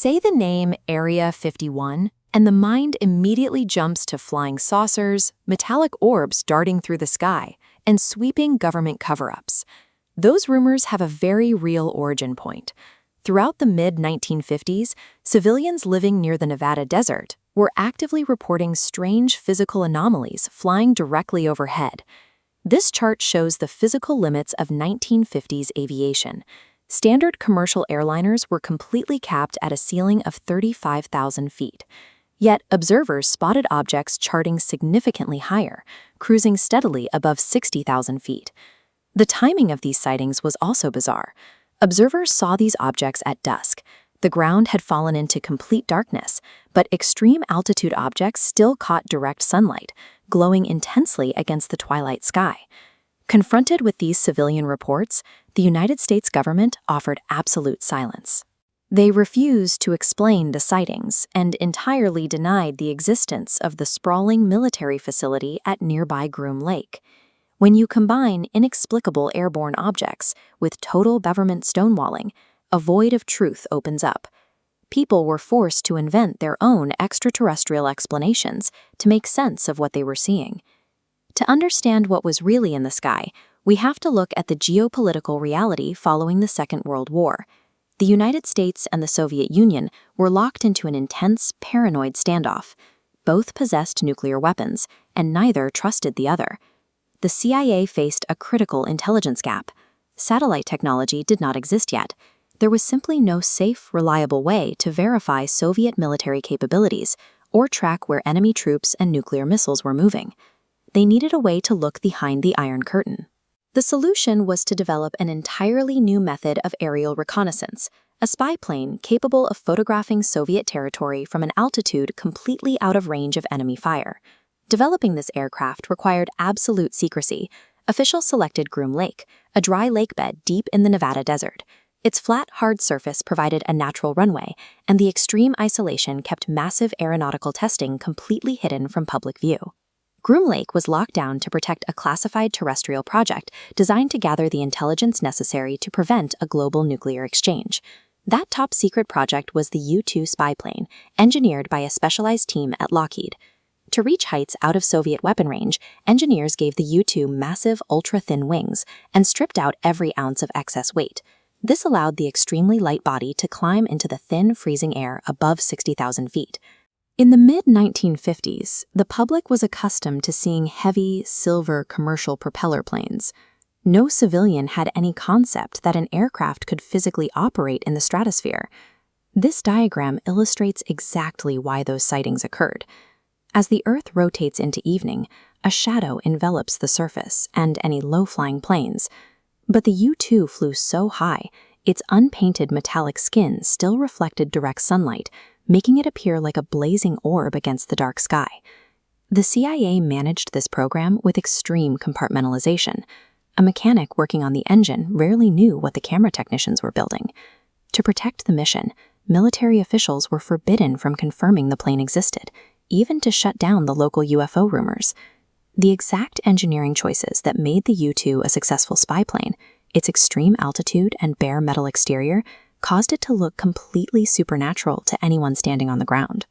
Say the name Area 51, and the mind immediately jumps to flying saucers, metallic orbs darting through the sky, and sweeping government cover-ups. Those rumors have a very real origin point. Throughout the mid-1950s, civilians living near the Nevada desert were actively reporting strange physical anomalies flying directly overhead. This chart shows the physical limits of 1950s aviation. Standard commercial airliners were completely capped at a ceiling of 35,000 feet. Yet observers spotted objects charting significantly higher, cruising steadily above 60,000 feet. The timing of these sightings was also bizarre. Observers saw these objects at dusk. The ground had fallen into complete darkness, but extreme altitude objects still caught direct sunlight, glowing intensely against the twilight sky. Confronted with these civilian reports, the United States government offered absolute silence. They refused to explain the sightings and entirely denied the existence of the sprawling military facility at nearby Groom Lake. When you combine inexplicable airborne objects with total government stonewalling, a void of truth opens up. People were forced to invent their own extraterrestrial explanations to make sense of what they were seeing. To understand what was really in the sky, we have to look at the geopolitical reality following the Second World War. The United States and the Soviet Union were locked into an intense, paranoid standoff. Both possessed nuclear weapons, and neither trusted the other. The CIA faced a critical intelligence gap. Satellite technology did not exist yet. There was simply no safe, reliable way to verify Soviet military capabilities or track where enemy troops and nuclear missiles were moving. They needed a way to look behind the Iron Curtain. The solution was to develop an entirely new method of aerial reconnaissance, a spy plane capable of photographing Soviet territory from an altitude completely out of range of enemy fire. Developing this aircraft required absolute secrecy. Officials selected Groom Lake, a dry lake bed deep in the Nevada desert. Its flat, hard surface provided a natural runway, and the extreme isolation kept massive aeronautical testing completely hidden from public view. Groom Lake was locked down to protect a classified terrestrial project designed to gather the intelligence necessary to prevent a global nuclear exchange. That top-secret project was the U-2 spy plane, engineered by a specialized team at Lockheed. To reach heights out of Soviet weapon range, engineers gave the U-2 massive, ultra-thin wings and stripped out every ounce of excess weight. This allowed the extremely light body to climb into the thin, freezing air above 60,000 feet. In the mid-1950s, the public was accustomed to seeing heavy, silver commercial propeller planes. No civilian had any concept that an aircraft could physically operate in the stratosphere. This diagram illustrates exactly why those sightings occurred. As the Earth rotates into evening, a shadow envelops the surface and any low-flying planes. But the U-2 flew so high, its unpainted metallic skin still reflected direct sunlight, making it appear like a blazing orb against the dark sky. The CIA managed this program with extreme compartmentalization. A mechanic working on the engine rarely knew what the camera technicians were building. To protect the mission, military officials were forbidden from confirming the plane existed, even to shut down the local UFO rumors. The exact engineering choices that made the U-2 a successful spy plane, its extreme altitude and bare metal exterior, caused it to look completely supernatural to anyone standing on the ground.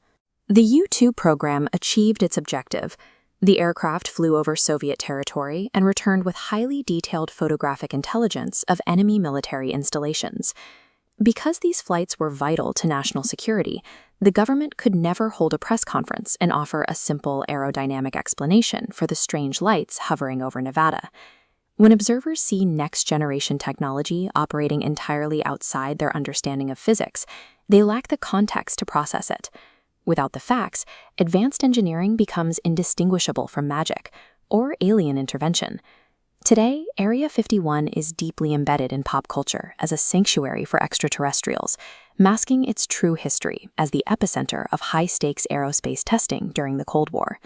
The U-2 program achieved its objective. The aircraft flew over Soviet territory and returned with highly detailed photographic intelligence of enemy military installations. Because these flights were vital to national security, the government could never hold a press conference and offer a simple aerodynamic explanation for the strange lights hovering over Nevada. When observers see next-generation technology operating entirely outside their understanding of physics, they lack the context to process it. Without the facts, advanced engineering becomes indistinguishable from magic or alien intervention. Today, Area 51 is deeply embedded in pop culture as a sanctuary for extraterrestrials, masking its true history as the epicenter of high-stakes aerospace testing during the Cold War.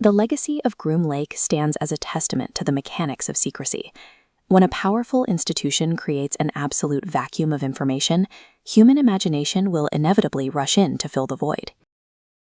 The legacy of Groom Lake stands as a testament to the mechanics of secrecy. When a powerful institution creates an absolute vacuum of information, human imagination will inevitably rush in to fill the void.